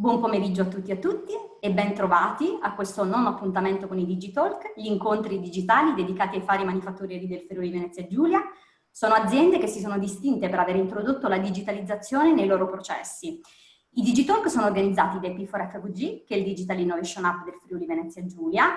Buon pomeriggio a tutti e a tutti e ben trovati a questo nono appuntamento con i Digitalk, gli incontri digitali dedicati ai fari manifatturieri del Friuli Venezia Giulia. Sono aziende che si sono distinte per aver introdotto la digitalizzazione nei loro processi. I Digitalk sono organizzati da P4FVG, che è il Digital Innovation Hub del Friuli Venezia Giulia,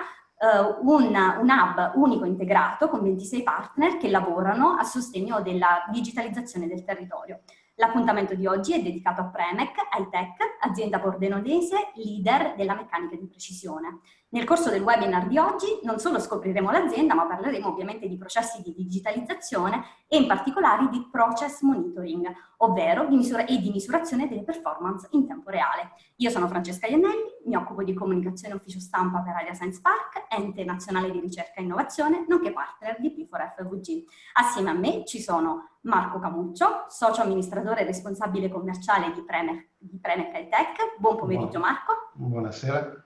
un hub unico integrato con 26 partner che lavorano a sostegno della digitalizzazione del territorio. L'appuntamento di oggi è dedicato a Premec High-Tech, azienda pordenonese leader della meccanica di precisione. Nel corso del webinar di oggi non solo scopriremo l'azienda, ma parleremo ovviamente di processi di digitalizzazione e in particolare di process monitoring, ovvero di misurazione delle performance in tempo reale. Io sono Francesca Iannelli, mi occupo di comunicazione ufficio stampa per Area Science Park, ente nazionale di ricerca e innovazione, nonché partner di P4FVG. Assieme a me ci sono Marco Camuccio, socio amministratore e responsabile commerciale di Premec High-Tech. Buon pomeriggio Marco. Buonasera.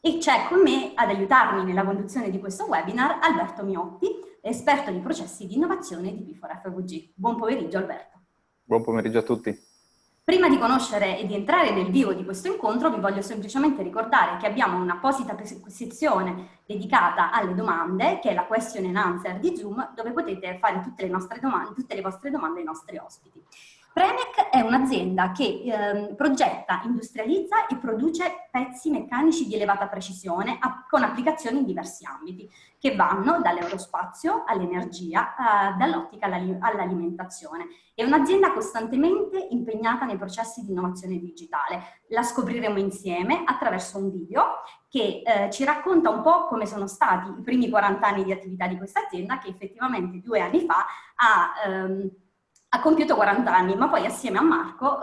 E c'è con me ad aiutarmi nella conduzione di questo webinar Alberto Miotti, esperto di processi di innovazione di P4FVG. Buon pomeriggio Alberto. Buon pomeriggio a tutti. Prima di conoscere e di entrare nel vivo di questo incontro vi voglio semplicemente ricordare che abbiamo un'apposita sezione dedicata alle domande, che è la Question and Answer di Zoom, dove potete fare tutte le vostre domande ai nostri ospiti. Premec è un'azienda che progetta, industrializza e produce pezzi meccanici di elevata precisione con applicazioni in diversi ambiti, che vanno dall'aerospazio all'energia, dall'ottica all'alimentazione. È un'azienda costantemente impegnata nei processi di innovazione digitale. La scopriremo insieme attraverso un video che ci racconta un po' come sono stati i primi 40 anni di attività di questa azienda, che effettivamente 2 anni fa ha compiuto 40 anni, ma poi assieme a Marco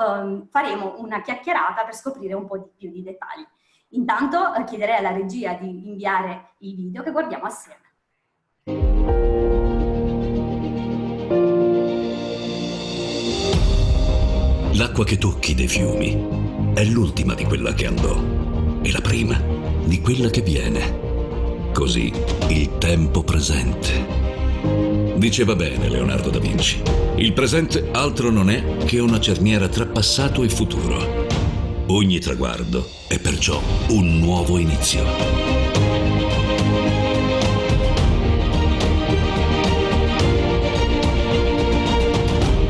faremo una chiacchierata per scoprire un po' di più di dettagli. Intanto chiederei alla regia di inviare il video che guardiamo assieme. L'acqua che tocchi dei fiumi è l'ultima di quella che andò e la prima di quella che viene. Così il tempo presente. Diceva bene Leonardo da Vinci. Il presente altro non è che una cerniera tra passato e futuro. Ogni traguardo è perciò un nuovo inizio.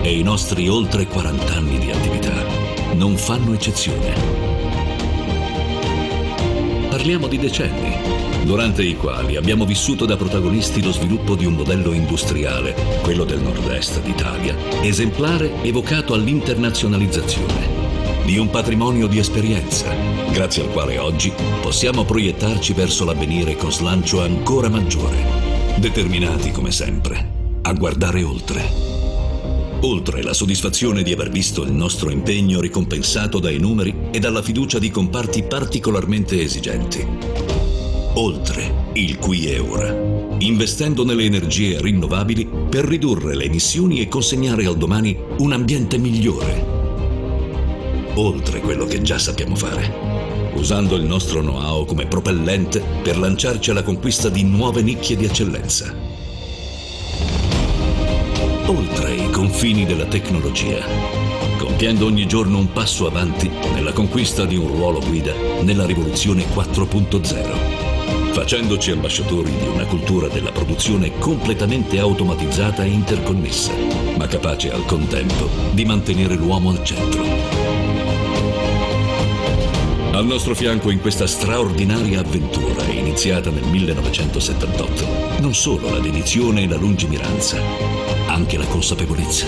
E i nostri oltre 40 anni di attività non fanno eccezione. Parliamo di decenni, durante i quali abbiamo vissuto da protagonisti lo sviluppo di un modello industriale, quello del nord-est d'Italia, esemplare evocato all'internazionalizzazione, di un patrimonio di esperienza, grazie al quale oggi possiamo proiettarci verso l'avvenire con slancio ancora maggiore, determinati come sempre a guardare oltre. Oltre la soddisfazione di aver visto il nostro impegno ricompensato dai numeri e dalla fiducia di comparti particolarmente esigenti. Oltre il qui e ora, investendo nelle energie rinnovabili per ridurre le emissioni e consegnare al domani un ambiente migliore. Oltre quello che già sappiamo fare, usando il nostro know-how come propellente per lanciarci alla conquista di nuove nicchie di eccellenza. Oltre i confini della tecnologia, compiendo ogni giorno un passo avanti nella conquista di un ruolo guida nella rivoluzione 4.0, facendoci ambasciatori di una cultura della produzione completamente automatizzata e interconnessa, ma capace al contempo di mantenere l'uomo al centro. Al nostro fianco in questa straordinaria avventura iniziata nel 1978, non solo la dedizione e la lungimiranza, anche la consapevolezza.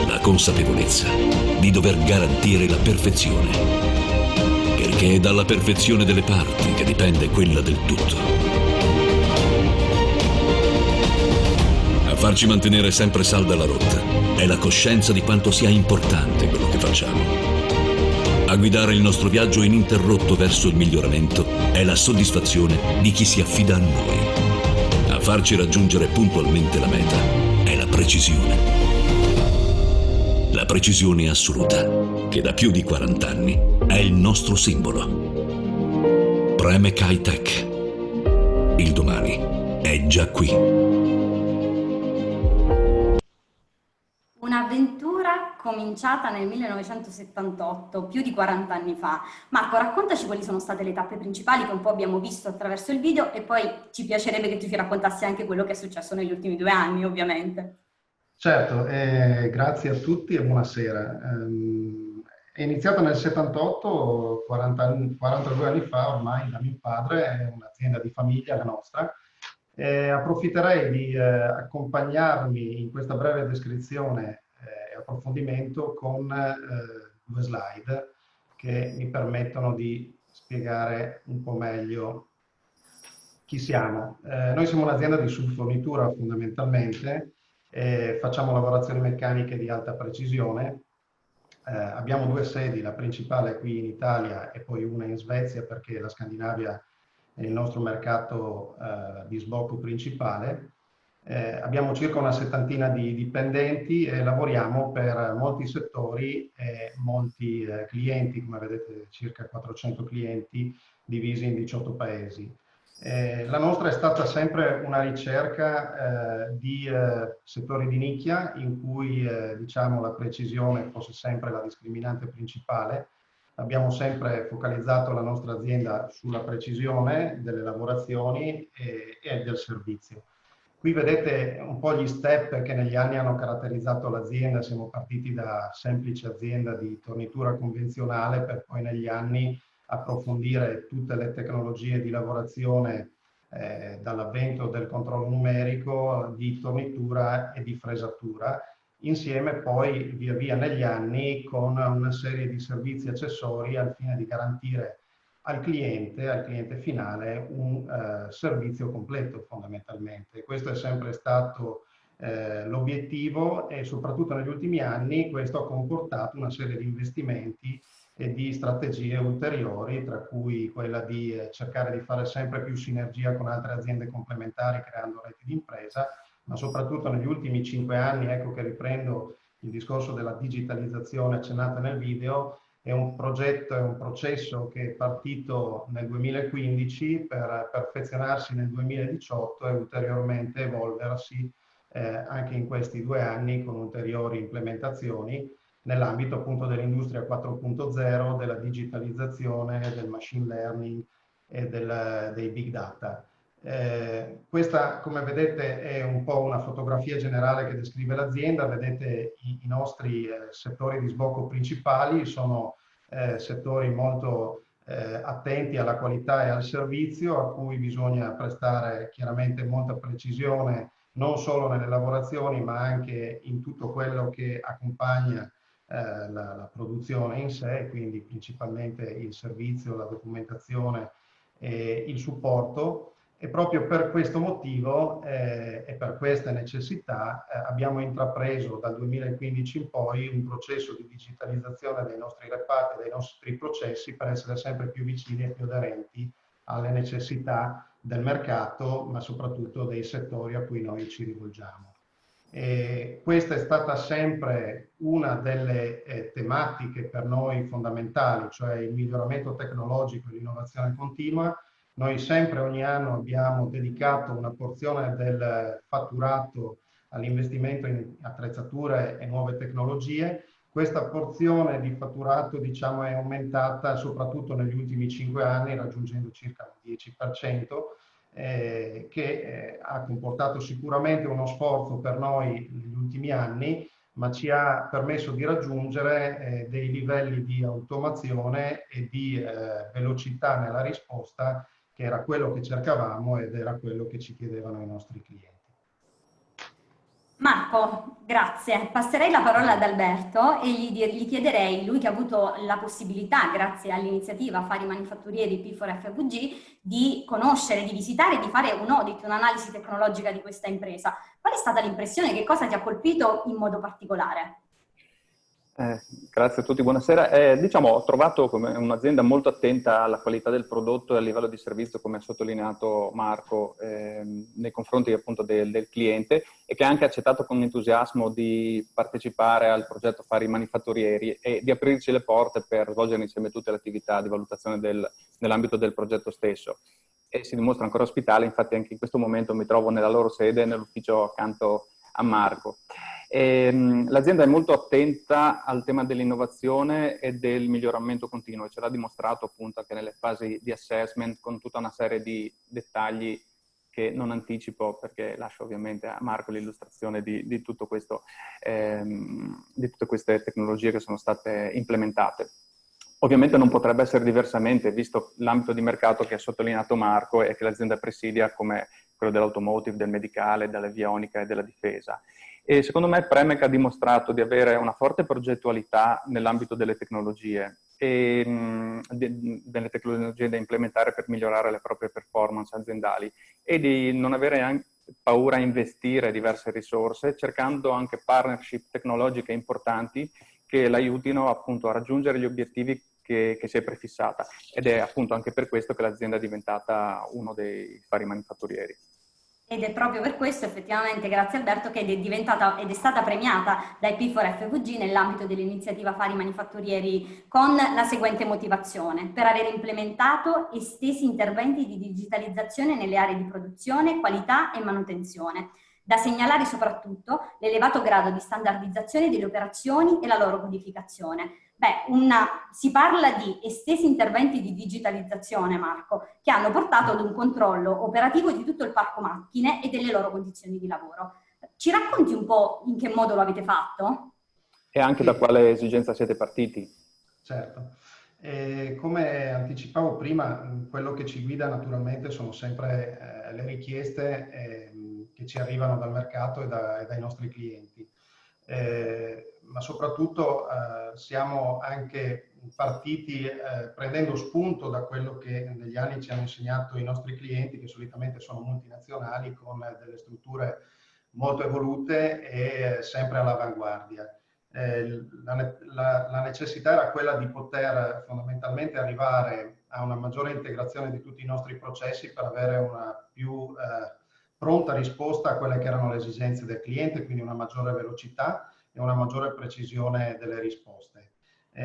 La consapevolezza di dover garantire la perfezione, perché è dalla perfezione delle parti che dipende quella del tutto. A farci mantenere sempre salda la rotta è la coscienza di quanto sia importante quello che facciamo. A guidare il nostro viaggio ininterrotto verso il miglioramento è la soddisfazione di chi si affida a noi. A farci raggiungere puntualmente la meta è la precisione. La precisione assoluta, che da più di 40 anni è il nostro simbolo. Premec High-Tech. Il domani è già qui. un'avventura cominciata nel 1978, più di 40 anni fa. Marco, raccontaci quali sono state le tappe principali che un po' abbiamo visto attraverso il video e poi ci piacerebbe che tu ci raccontassi anche quello che è successo negli ultimi 2 anni, ovviamente. Certo, grazie a tutti e buonasera. È iniziato nel 78, 42 anni fa ormai, da mio padre, è un'azienda di famiglia la nostra. Approfitterei di accompagnarmi in questa breve descrizione e approfondimento con due slide che mi permettono di spiegare un po' meglio chi siamo. Noi siamo un'azienda di subfornitura fondamentalmente. Facciamo lavorazioni meccaniche di alta precisione. Abbiamo due sedi, la principale è qui in Italia e poi una in Svezia, perché la Scandinavia è il nostro mercato di sbocco principale. Abbiamo circa una settantina di dipendenti e lavoriamo per molti settori e molti clienti, come vedete circa 400 clienti divisi in 18 paesi. La nostra è stata sempre una ricerca di settori di nicchia in cui diciamo, la precisione fosse sempre la discriminante principale. Abbiamo sempre focalizzato la nostra azienda sulla precisione delle lavorazioni e del servizio. Qui vedete un po' gli step che negli anni hanno caratterizzato l'azienda. Siamo partiti da semplice azienda di tornitura convenzionale per poi negli anni approfondire tutte le tecnologie di lavorazione dall'avvento del controllo numerico, di tornitura e di fresatura, insieme poi via via negli anni con una serie di servizi accessori al fine di garantire al cliente finale un servizio completo fondamentalmente. Questo è sempre stato l'obiettivo e soprattutto negli ultimi anni questo ha comportato una serie di investimenti e di strategie ulteriori, tra cui quella di cercare di fare sempre più sinergia con altre aziende complementari creando reti di impresa, ma soprattutto negli ultimi 5 anni, ecco che riprendo il discorso della digitalizzazione accennata nel video, è un progetto, è un processo che è partito nel 2015 per perfezionarsi nel 2018 e ulteriormente evolversi anche in questi 2 anni con ulteriori implementazioni nell'ambito appunto dell'industria 4.0, della digitalizzazione, del machine learning e dei big data. Questa, come vedete, è un po' una fotografia generale che descrive l'azienda. Vedete i nostri settori di sbocco principali, sono settori molto attenti alla qualità e al servizio, a cui bisogna prestare chiaramente molta precisione, non solo nelle lavorazioni, ma anche in tutto quello che accompagna la produzione in sé, quindi principalmente il servizio, la documentazione e il supporto. E proprio per questo motivo e per queste necessità abbiamo intrapreso dal 2015 in poi un processo di digitalizzazione dei nostri reparti, dei nostri processi, per essere sempre più vicini e più aderenti alle necessità del mercato, ma soprattutto dei settori a cui noi ci rivolgiamo. Questa è stata sempre una delle tematiche per noi fondamentali, cioè il miglioramento tecnologico e l'innovazione continua. Noi sempre, ogni anno, abbiamo dedicato una porzione del fatturato all'investimento in attrezzature e nuove tecnologie. Questa porzione di fatturato, diciamo, è aumentata soprattutto negli ultimi 5 anni, raggiungendo circa il 10%, che ha comportato sicuramente uno sforzo per noi negli ultimi anni, ma ci ha permesso di raggiungere dei livelli di automazione e di velocità nella risposta, che era quello che cercavamo ed era quello che ci chiedevano i nostri clienti. Marco, grazie. Passerei la parola ad Alberto e gli chiederei, lui che ha avuto la possibilità, grazie all'iniziativa Affari Manifatturieri P4FVG, di conoscere, di visitare, di fare un audit, un'analisi tecnologica di questa impresa. Qual è stata l'impressione? Che cosa ti ha colpito in modo particolare? Grazie a tutti, buonasera. Diciamo, ho trovato come un'azienda molto attenta alla qualità del prodotto e al livello di servizio, come ha sottolineato Marco, nei confronti appunto del cliente, e che ha anche accettato con entusiasmo di partecipare al progetto Affari Manifatturieri e di aprirci le porte per svolgere insieme tutte le attività di valutazione nell'ambito del progetto stesso. E si dimostra ancora ospitale, infatti anche in questo momento mi trovo nella loro sede, nell'ufficio accanto a Marco. L'azienda è molto attenta al tema dell'innovazione e del miglioramento continuo, e ce l'ha dimostrato appunto anche nelle fasi di assessment con tutta una serie di dettagli che non anticipo perché lascio ovviamente a Marco l'illustrazione di tutto questo, di tutte queste tecnologie che sono state implementate. Ovviamente non potrebbe essere diversamente, visto l'ambito di mercato che ha sottolineato Marco e che l'azienda presidia, come quello dell'automotive, del medicale, dell'avionica e della difesa. E secondo me Premec ha dimostrato di avere una forte progettualità nell'ambito delle tecnologie e delle tecnologie da implementare per migliorare le proprie performance aziendali e di non avere anche paura a investire diverse risorse, cercando anche partnership tecnologiche importanti che l'aiutino appunto a raggiungere gli obiettivi che si è prefissata, ed è appunto anche per questo che l'azienda è diventata uno dei fari manifatturieri. Ed è proprio per questo, effettivamente, grazie Alberto, che è diventata ed è stata premiata dai P4FVG nell'ambito dell'iniziativa Fari Manifatturieri con la seguente motivazione: per aver implementato estesi interventi di digitalizzazione nelle aree di produzione, qualità e manutenzione. Da segnalare soprattutto l'elevato grado di standardizzazione delle operazioni e la loro codificazione. Si parla di estesi interventi di digitalizzazione, Marco, che hanno portato ad un controllo operativo di tutto il parco macchine e delle loro condizioni di lavoro. Ci racconti un po' in che modo lo avete fatto? E anche da quale esigenza siete partiti? Certo. Come anticipavo prima, quello che ci guida naturalmente sono sempre le richieste che ci arrivano dal mercato e dai nostri clienti. Ma soprattutto siamo anche partiti prendendo spunto da quello che negli anni ci hanno insegnato i nostri clienti, che solitamente sono multinazionali con delle strutture molto evolute e sempre all'avanguardia. La necessità era quella di poter fondamentalmente arrivare a una maggiore integrazione di tutti i nostri processi per avere una più pronta risposta a quelle che erano le esigenze del cliente, quindi una maggiore velocità e una maggiore precisione delle risposte.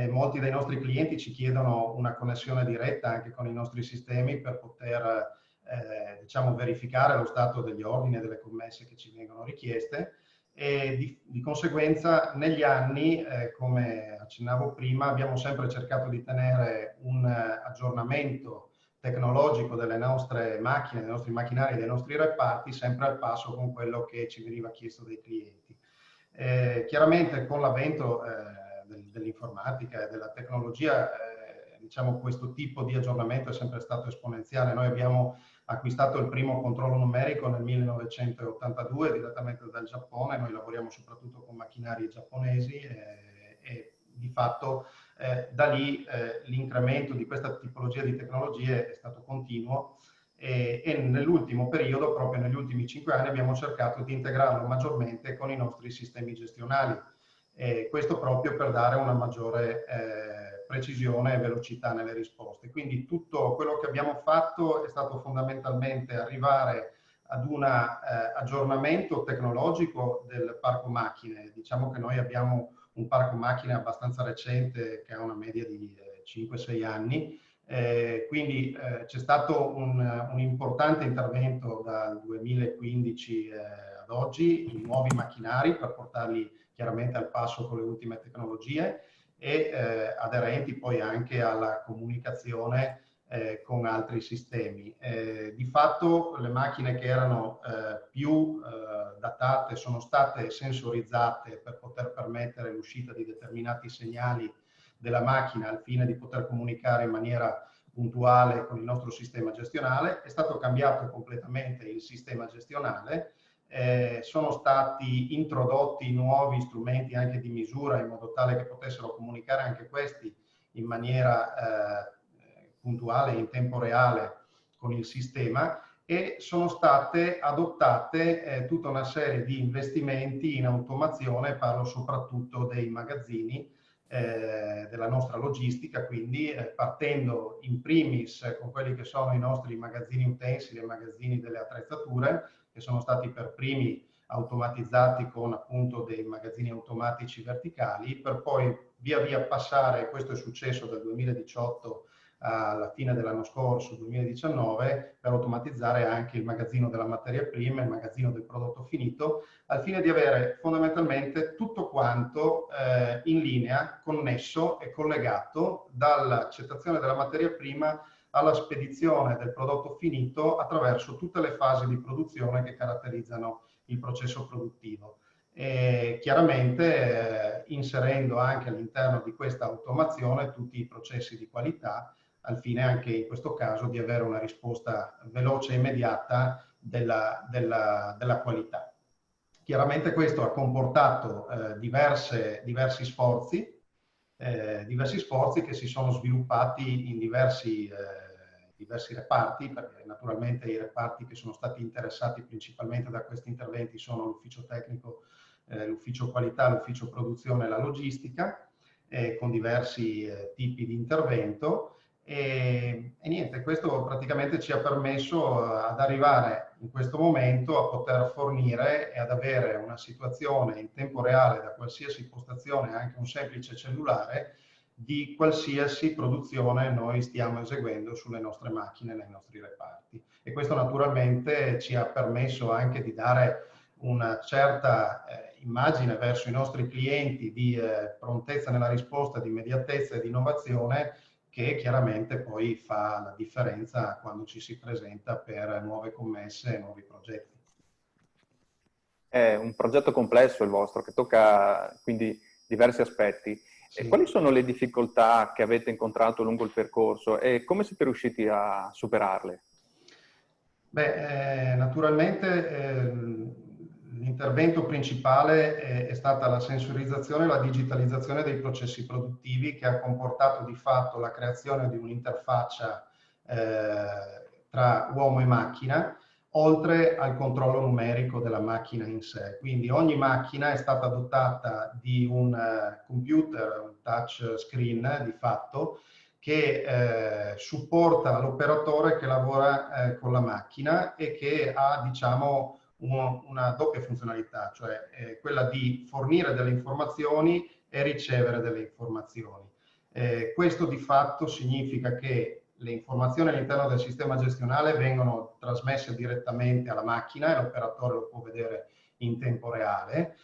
Molti dei nostri clienti ci chiedono una connessione diretta anche con i nostri sistemi per poter diciamo, verificare lo stato degli ordini e delle commesse che ci vengono richieste, e di conseguenza negli anni, come accennavo prima, abbiamo sempre cercato di tenere un aggiornamento tecnologico delle nostre macchine, dei nostri macchinari, dei nostri reparti, sempre al passo con quello che ci veniva chiesto dai clienti. Chiaramente con l'avvento dell'informatica e della tecnologia, diciamo, questo tipo di aggiornamento è sempre stato esponenziale. Noi abbiamo acquistato il primo controllo numerico nel 1982 direttamente dal Giappone. Noi lavoriamo soprattutto con macchinari giapponesi e di fatto da lì l'incremento di questa tipologia di tecnologie è stato continuo e nell'ultimo periodo, proprio negli ultimi 5 anni, abbiamo cercato di integrarlo maggiormente con i nostri sistemi gestionali. Questo proprio per dare una maggiore precisione e velocità nelle risposte. Quindi tutto quello che abbiamo fatto è stato fondamentalmente arrivare ad un aggiornamento tecnologico del parco macchine. Diciamo che noi abbiamo un parco macchine abbastanza recente che ha una media di 5-6 anni, quindi c'è stato un importante intervento dal 2015 ad oggi in nuovi macchinari per portarli chiaramente al passo con le ultime tecnologie e aderenti poi anche alla comunicazione con altri sistemi. Di fatto le macchine che erano più datate sono state sensorizzate per poter permettere l'uscita di determinati segnali della macchina al fine di poter comunicare in maniera puntuale con il nostro sistema gestionale. È stato cambiato completamente il sistema gestionale, sono stati introdotti nuovi strumenti anche di misura in modo tale che potessero comunicare anche questi in maniera puntuale, in tempo reale con il sistema, e sono state adottate tutta una serie di investimenti in automazione. Parlo soprattutto dei magazzini, della nostra logistica, quindi partendo in primis con quelli che sono i nostri magazzini utensili e magazzini delle attrezzature, che sono stati per primi automatizzati con appunto dei magazzini automatici verticali, per poi via via passare, questo è successo dal 2018 alla fine dell'anno scorso, 2019, per automatizzare anche il magazzino della materia prima, il magazzino del prodotto finito, al fine di avere fondamentalmente tutto quanto in linea, connesso e collegato dall'accettazione della materia prima alla spedizione del prodotto finito attraverso tutte le fasi di produzione che caratterizzano il processo produttivo. E chiaramente inserendo anche all'interno di questa automazione tutti i processi di qualità, al fine anche in questo caso di avere una risposta veloce e immediata della qualità. Chiaramente questo ha comportato diversi sforzi che si sono sviluppati in diversi reparti, perché naturalmente i reparti che sono stati interessati principalmente da questi interventi sono l'ufficio tecnico, l'ufficio qualità, l'ufficio produzione e la logistica, con diversi tipi di intervento. E niente, questo praticamente ci ha permesso ad arrivare in questo momento a poter fornire e ad avere una situazione in tempo reale da qualsiasi postazione, anche un semplice cellulare, di qualsiasi produzione noi stiamo eseguendo sulle nostre macchine, nei nostri reparti. E questo naturalmente ci ha permesso anche di dare una certa immagine verso i nostri clienti di prontezza nella risposta, di immediatezza e di innovazione, che chiaramente poi fa la differenza quando ci si presenta per nuove commesse e nuovi progetti. È un progetto complesso il vostro, che tocca quindi diversi aspetti. Sì. E quali sono le difficoltà che avete incontrato lungo il percorso e come siete riusciti a superarle? Beh, naturalmente l'intervento principale è stata la sensorizzazione e la digitalizzazione dei processi produttivi, che ha comportato di fatto la creazione di un'interfaccia tra uomo e macchina, oltre al controllo numerico della macchina in sé. Quindi ogni macchina è stata dotata di un computer, un touch screen di fatto, che supporta l'operatore che lavora con la macchina e che ha, diciamo, una doppia funzionalità, cioè quella di fornire delle informazioni e ricevere delle informazioni. Questo di fatto significa che le informazioni all'interno del sistema gestionale vengono trasmesse direttamente alla macchina e l'operatore lo può vedere in tempo reale.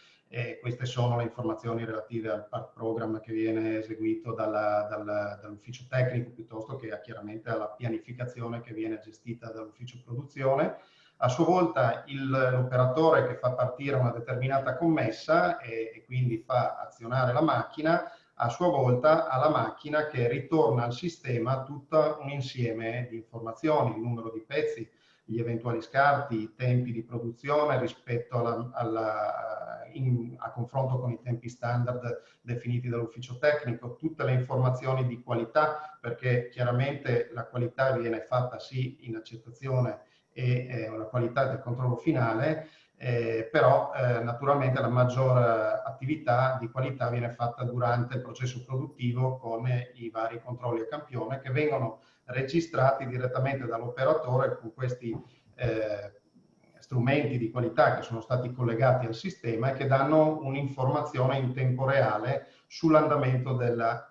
Queste sono le informazioni relative al part program che viene eseguito dall'ufficio tecnico, piuttosto che chiaramente alla pianificazione che viene gestita dall'ufficio produzione. A sua volta l'operatore che fa partire una determinata commessa e quindi fa azionare la macchina, a sua volta ha la macchina che ritorna al sistema tutto un insieme di informazioni, il numero di pezzi, gli eventuali scarti, i tempi di produzione rispetto a confronto con i tempi standard definiti dall'ufficio tecnico, tutte le informazioni di qualità, perché chiaramente la qualità viene fatta sì in accettazione e la qualità del controllo finale, però naturalmente la maggior attività di qualità viene fatta durante il processo produttivo con i vari controlli a campione che vengono registrati direttamente dall'operatore con questi strumenti di qualità che sono stati collegati al sistema e che danno un'informazione in tempo reale sull'andamento della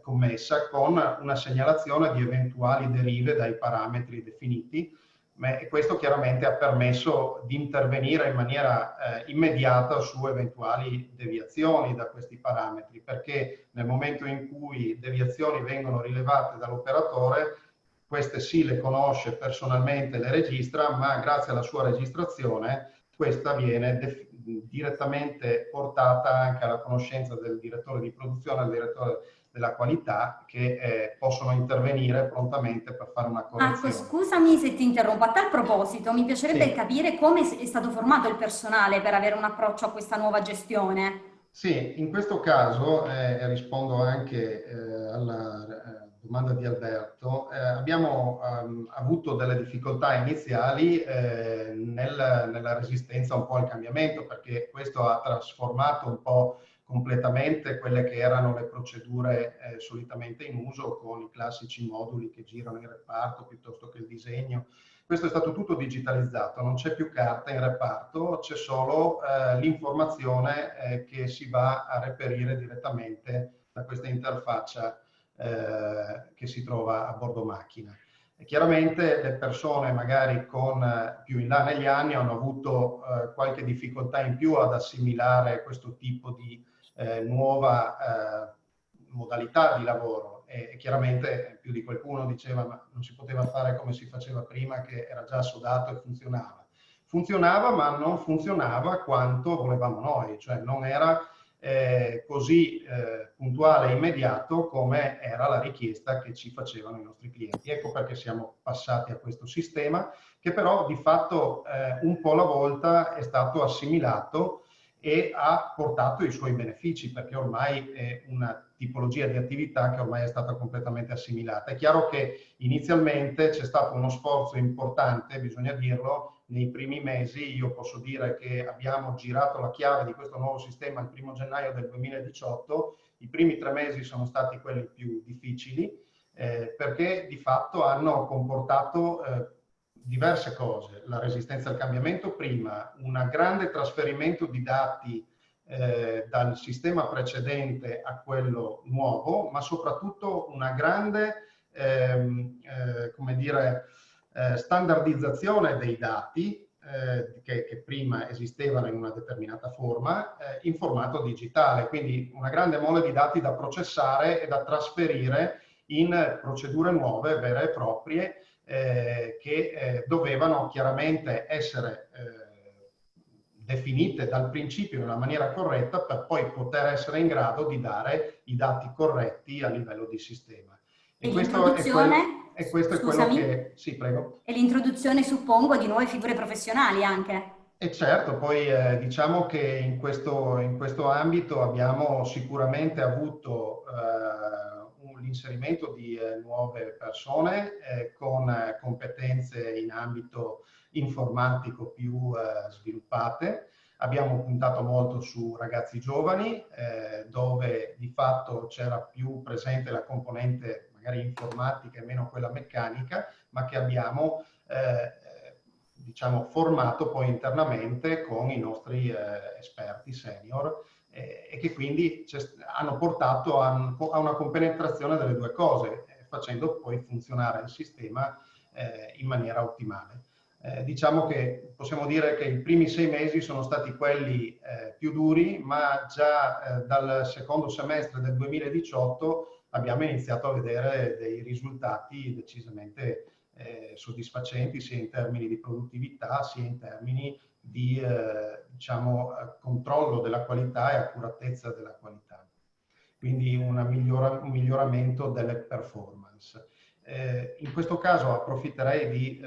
commessa, con una segnalazione di eventuali derive dai parametri definiti. E questo chiaramente ha permesso di intervenire in maniera immediata su eventuali deviazioni da questi parametri, perché nel momento in cui deviazioni vengono rilevate dall'operatore, queste sì le conosce personalmente, le registra, ma grazie alla sua registrazione questa viene direttamente portata anche alla conoscenza del direttore di produzione, del direttore della qualità, che possono intervenire prontamente per fare una correzione. Marco, scusami se ti interrompo. A tal proposito, mi piacerebbe Sì. capire come è stato formato il personale per avere un approccio a questa nuova gestione. Sì, in questo caso, rispondo anche alla domanda di Alberto, abbiamo avuto delle difficoltà iniziali nella resistenza un po' al cambiamento, perché questo ha trasformato un po' completamente quelle che erano le procedure solitamente in uso, con i classici moduli che girano in reparto piuttosto che il disegno. Questo è stato tutto digitalizzato, non c'è più carta in reparto, c'è solo l'informazione che si va a reperire direttamente da questa interfaccia che si trova a bordo macchina. E chiaramente le persone magari più in là negli anni hanno avuto qualche difficoltà in più ad assimilare questo tipo di nuova modalità di lavoro, e chiaramente più di qualcuno diceva ma non si poteva fare come si faceva prima, che era già sodato e funzionava. Funzionava, ma non funzionava quanto volevamo noi, cioè non era così puntuale e immediato come era la richiesta che ci facevano i nostri clienti. Ecco perché siamo passati a questo sistema, che però di fatto un po' alla volta è stato assimilato e ha portato i suoi benefici, perché ormai è una tipologia di attività che ormai è stata completamente assimilata. È chiaro che inizialmente c'è stato uno sforzo importante, bisogna dirlo. Nei primi mesi io posso dire che abbiamo girato la chiave di questo nuovo sistema il 1° gennaio del 2018. I primi 3 mesi sono stati quelli più difficili, perché di fatto hanno comportato diverse cose: la resistenza al cambiamento prima, un grande trasferimento di dati dal sistema precedente a quello nuovo, ma soprattutto una grande come dire, standardizzazione dei dati che prima esistevano in una determinata forma in formato digitale, quindi una grande mole di dati da processare e da trasferire in procedure nuove, vere e proprie, che dovevano chiaramente essere definite dal principio in una maniera corretta, per poi poter essere in grado di dare i dati corretti a livello di sistema. E questo è quello che... Sì, prego. E l'introduzione, suppongo, di nuove figure professionali anche. E certo, poi diciamo che in questo ambito abbiamo sicuramente avuto l'inserimento di nuove persone con competenze in ambito informatico più sviluppate. Abbiamo puntato molto su ragazzi giovani, dove di fatto c'era più presente la componente magari informatica e meno quella meccanica, ma che abbiamo diciamo formato poi internamente con i nostri esperti senior, e che quindi hanno portato a una compenetrazione delle due cose, facendo poi funzionare il sistema in maniera ottimale. Diciamo che possiamo dire che i primi 6 mesi sono stati quelli più duri, ma già dal secondo semestre del 2018 abbiamo iniziato a vedere dei risultati decisamente soddisfacenti, sia in termini di produttività, sia in termini di diciamo, controllo della qualità e accuratezza della qualità. Quindi un miglioramento delle performance. In questo caso approfitterei di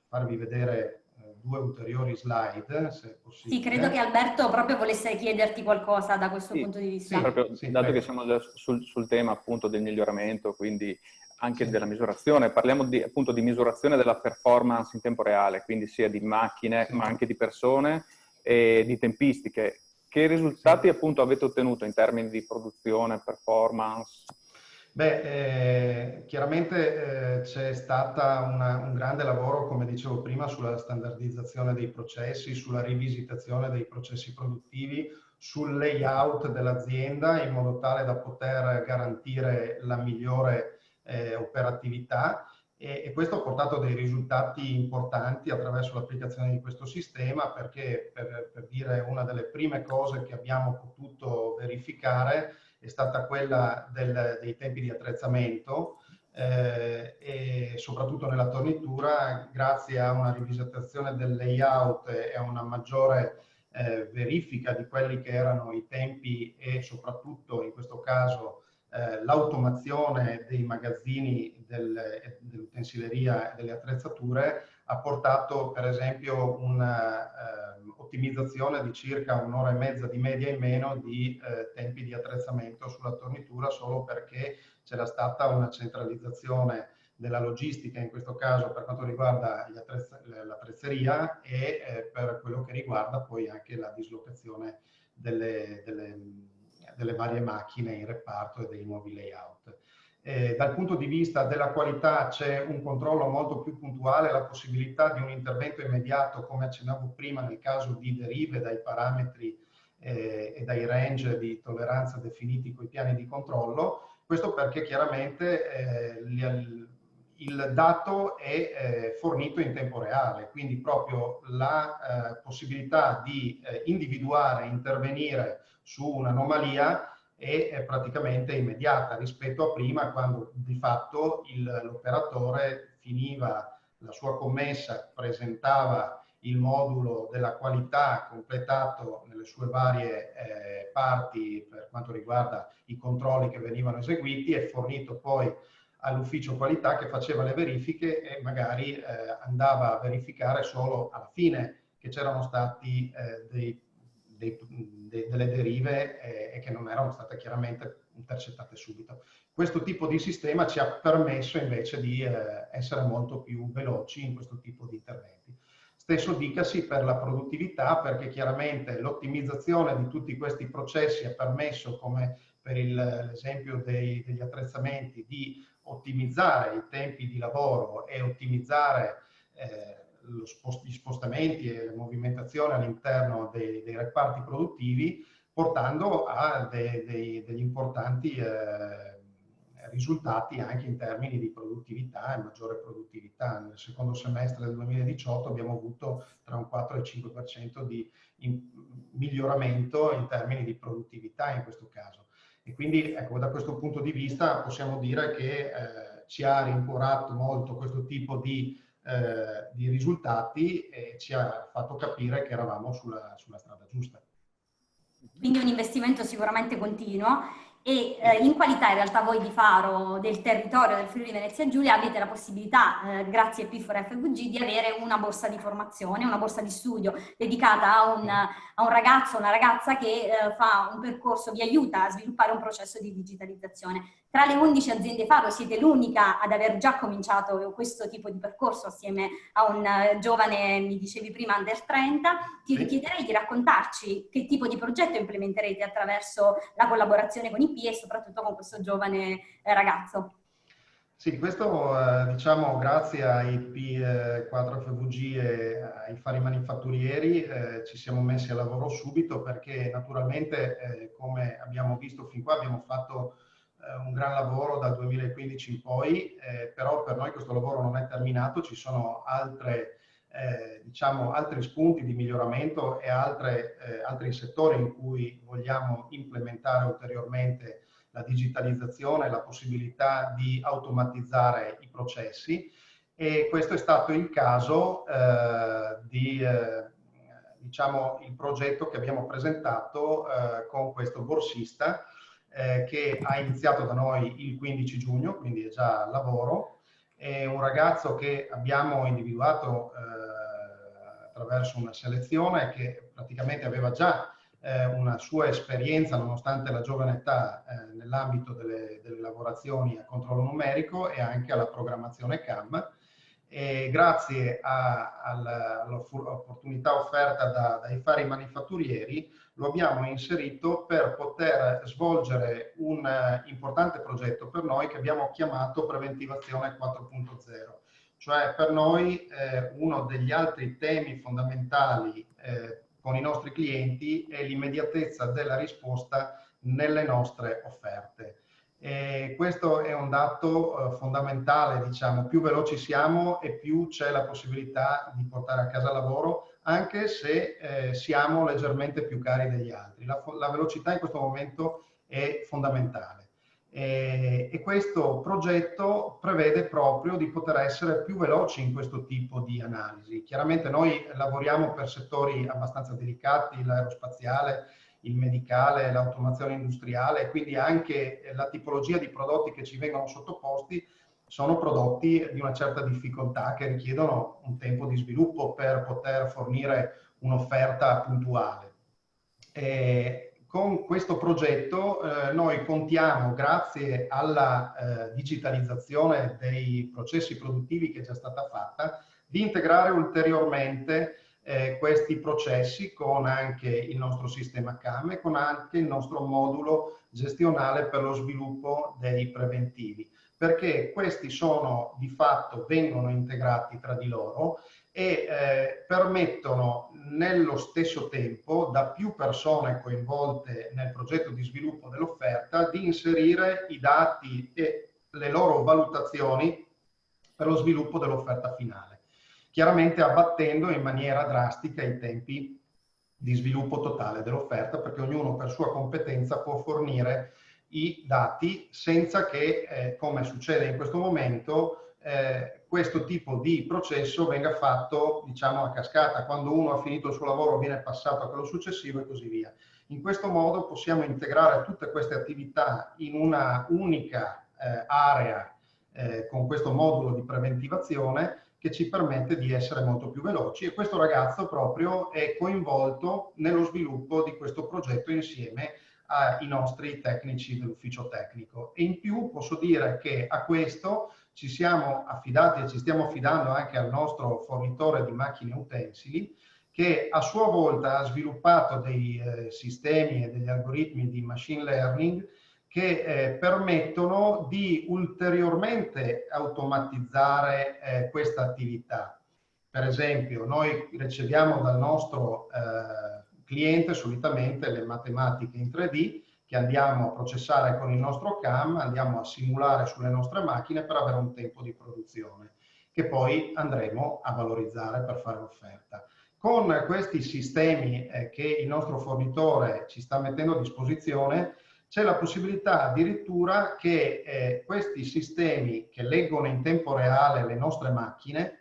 farvi vedere 2 ulteriori slide, se possibile. Sì, credo che Alberto proprio volesse chiederti qualcosa da questo punto di vista. Sì, proprio, sì, dato prego. che siamo già sul tema appunto del miglioramento, quindi anche della misurazione, parliamo appunto di misurazione della performance in tempo reale, quindi sia di macchine ma anche di persone e di tempistiche. Che risultati appunto avete ottenuto in termini di produzione, performance? Beh, chiaramente c'è stato un grande lavoro, come dicevo prima, sulla standardizzazione dei processi, sulla rivisitazione dei processi produttivi, sul layout dell'azienda, in modo tale da poter garantire la migliore operatività, e questo ha portato dei risultati importanti attraverso l'applicazione di questo sistema, perché per dire una delle prime cose che abbiamo potuto verificare è stata quella dei tempi di attrezzamento, e soprattutto nella tornitura, grazie a una rivisitazione del layout e a una maggiore verifica di quelli che erano i tempi, e soprattutto in questo caso l'automazione dei magazzini dell'utensileria e delle attrezzature, ha portato per esempio un'ottimizzazione di circa 1 ora e mezza di media in meno di tempi di attrezzamento sulla tornitura, solo perché c'era stata una centralizzazione della logistica, in questo caso per quanto riguarda l'attrezzeria, e per quello che riguarda poi anche la dislocazione delle varie macchine in reparto e dei nuovi layout. Dal punto di vista della qualità c'è un controllo molto più puntuale, la possibilità di un intervento immediato, come accennavo prima, nel caso di derive dai parametri e dai range di tolleranza definiti con i piani di controllo. Questo perché chiaramente il dato è fornito in tempo reale, quindi proprio la possibilità di individuare, intervenire su un'anomalia è praticamente immediata rispetto a prima, quando di fatto l'operatore finiva la sua commessa, presentava il modulo della qualità completato nelle sue varie parti per quanto riguarda i controlli che venivano eseguiti e fornito poi all'ufficio qualità che faceva le verifiche e magari andava a verificare solo alla fine che c'erano stati delle derive e che non erano state chiaramente intercettate subito. Questo tipo di sistema ci ha permesso invece di essere molto più veloci in questo tipo di interventi. Stesso dicasi per la produttività, perché chiaramente l'ottimizzazione di tutti questi processi ha permesso, come per l'esempio degli attrezzamenti, di ottimizzare i tempi di lavoro e ottimizzare gli spostamenti e le movimentazioni all'interno dei reparti produttivi, portando a degli importanti risultati anche in termini di produttività e maggiore produttività. Nel secondo semestre del 2018 abbiamo avuto tra un 4 e il 5% di miglioramento in termini di produttività in questo caso. E quindi ecco, da questo punto di vista possiamo dire che ci ha rincuorato molto questo tipo di risultati e ci ha fatto capire che eravamo sulla strada giusta. Quindi un investimento sicuramente continuo e in qualità in realtà voi di Faro del territorio del Friuli Venezia Giulia avete la possibilità, grazie a P4FVG, di avere una borsa di formazione, una borsa di studio dedicata a un ragazzo o una ragazza che fa un percorso, vi aiuta a sviluppare un processo di digitalizzazione. Tra le 11 aziende Faro siete l'unica ad aver già cominciato questo tipo di percorso assieme a un giovane, mi dicevi prima, under 30. Ti richiederei di raccontarci che tipo di progetto implementerete attraverso la collaborazione con IP e soprattutto con questo giovane ragazzo. Sì, questo diciamo grazie ai P4FVG e ai Fari Manifatturieri ci siamo messi a lavoro subito, perché naturalmente come abbiamo visto fin qua abbiamo fatto un gran lavoro dal 2015 in poi, però per noi questo lavoro non è terminato, ci sono diciamo, altri spunti di miglioramento e altri settori in cui vogliamo implementare ulteriormente la digitalizzazione, la possibilità di automatizzare i processi, e questo è stato il caso diciamo, il progetto che abbiamo presentato con questo borsista che ha iniziato da noi il 15 giugno, quindi è già al lavoro. È un ragazzo che abbiamo individuato attraverso una selezione, che praticamente aveva già una sua esperienza, nonostante la giovane età, nell'ambito delle lavorazioni a controllo numerico e anche alla programmazione CAM. E grazie all'opportunità offerta dai Fari Manifatturieri lo abbiamo inserito per poter svolgere un importante progetto per noi che abbiamo chiamato Preventivazione 4.0. Cioè per noi uno degli altri temi fondamentali con i nostri clienti è l'immediatezza della risposta nelle nostre offerte. E questo è un dato fondamentale, diciamo, più veloci siamo e più c'è la possibilità di portare a casa lavoro, anche se siamo leggermente più cari degli altri. La velocità in questo momento è fondamentale. E questo progetto prevede proprio di poter essere più veloci in questo tipo di analisi. Chiaramente noi lavoriamo per settori abbastanza delicati, l'aerospaziale, il medicale, l'automazione industriale, quindi anche la tipologia di prodotti che ci vengono sottoposti sono prodotti di una certa difficoltà che richiedono un tempo di sviluppo per poter fornire un'offerta puntuale. Con questo progetto noi contiamo, grazie alla digitalizzazione dei processi produttivi che è già stata fatta, di integrare ulteriormente questi processi con anche il nostro sistema CAM e con anche il nostro modulo gestionale per lo sviluppo dei preventivi, perché questi sono di fatto, vengono integrati tra di loro e permettono nello stesso tempo, da più persone coinvolte nel progetto di sviluppo dell'offerta, di inserire i dati e le loro valutazioni per lo sviluppo dell'offerta finale, chiaramente abbattendo in maniera drastica i tempi di sviluppo totale dell'offerta, perché ognuno per sua competenza può fornire i dati senza che, come succede in questo momento, questo tipo di processo venga fatto, diciamo, a cascata. Quando uno ha finito il suo lavoro viene passato a quello successivo e così via. In questo modo possiamo integrare tutte queste attività in una unica area con questo modulo di preventivazione che ci permette di essere molto più veloci, e questo ragazzo proprio è coinvolto nello sviluppo di questo progetto insieme ai nostri tecnici dell'ufficio tecnico. E in più posso dire che a questo ci siamo affidati e ci stiamo affidando anche al nostro fornitore di macchine utensili, che a sua volta ha sviluppato dei sistemi e degli algoritmi di machine learning che permettono di ulteriormente automatizzare questa attività. Per esempio, noi riceviamo dal nostro cliente solitamente le matematiche in 3D che andiamo a processare con il nostro CAM, andiamo a simulare sulle nostre macchine per avere un tempo di produzione che poi andremo a valorizzare per fare l'offerta. Con questi sistemi che il nostro fornitore ci sta mettendo a disposizione, c'è la possibilità addirittura che questi sistemi che leggono in tempo reale le nostre macchine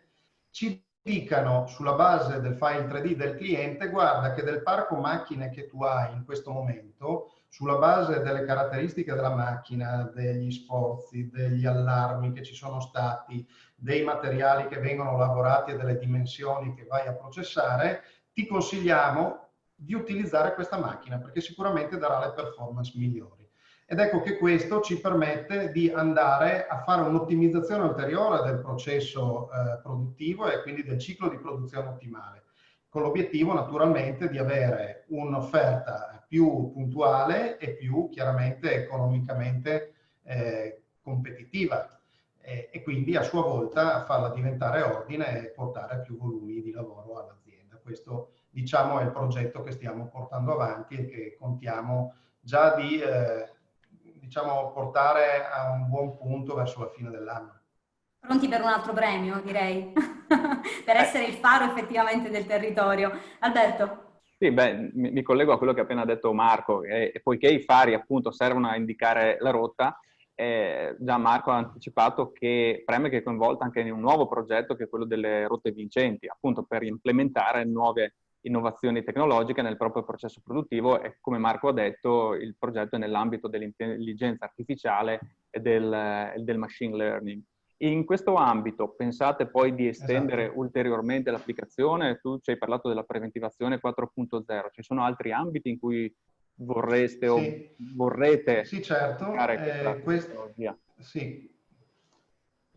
ci dicano sulla base del file 3D del cliente: guarda che del parco macchine che tu hai in questo momento, sulla base delle caratteristiche della macchina, degli sforzi, degli allarmi che ci sono stati, dei materiali che vengono lavorati e delle dimensioni che vai a processare, ti consigliamo di utilizzare questa macchina perché sicuramente darà le performance migliori. Ed ecco che questo ci permette di andare a fare un'ottimizzazione ulteriore del processo produttivo e quindi del ciclo di produzione ottimale, con l'obiettivo naturalmente di avere un'offerta più puntuale e più chiaramente economicamente competitiva, e quindi a sua volta farla diventare ordine e portare più volumi di lavoro all'azienda. Questo, diciamo, è il progetto che stiamo portando avanti e che contiamo già di diciamo, portare a un buon punto verso la fine dell'anno. Pronti per un altro premio, direi, per essere il faro effettivamente del territorio. Alberto? Sì, beh, mi collego a quello che ha appena detto Marco, e poiché i fari appunto servono a indicare la rotta, già Marco ha anticipato che Premec è coinvolta anche in un nuovo progetto che è quello delle rotte vincenti, appunto per implementare nuove innovazioni tecnologiche nel proprio processo produttivo, e come Marco ha detto il progetto è nell'ambito dell'intelligenza artificiale e del machine learning. In questo ambito pensate poi di estendere ulteriormente l'applicazione? Tu ci hai parlato della preventivazione 4.0, ci sono altri ambiti in cui vorreste o vorrete certo. tecnologia?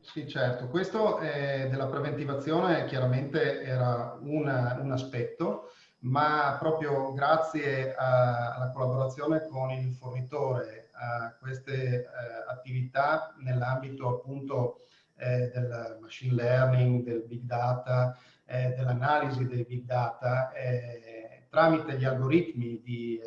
Sì, certo. Questo della preventivazione chiaramente era un aspetto, ma proprio grazie alla collaborazione con il fornitore, a queste attività nell'ambito appunto del machine learning, del big data, dell'analisi dei big data, tramite gli algoritmi di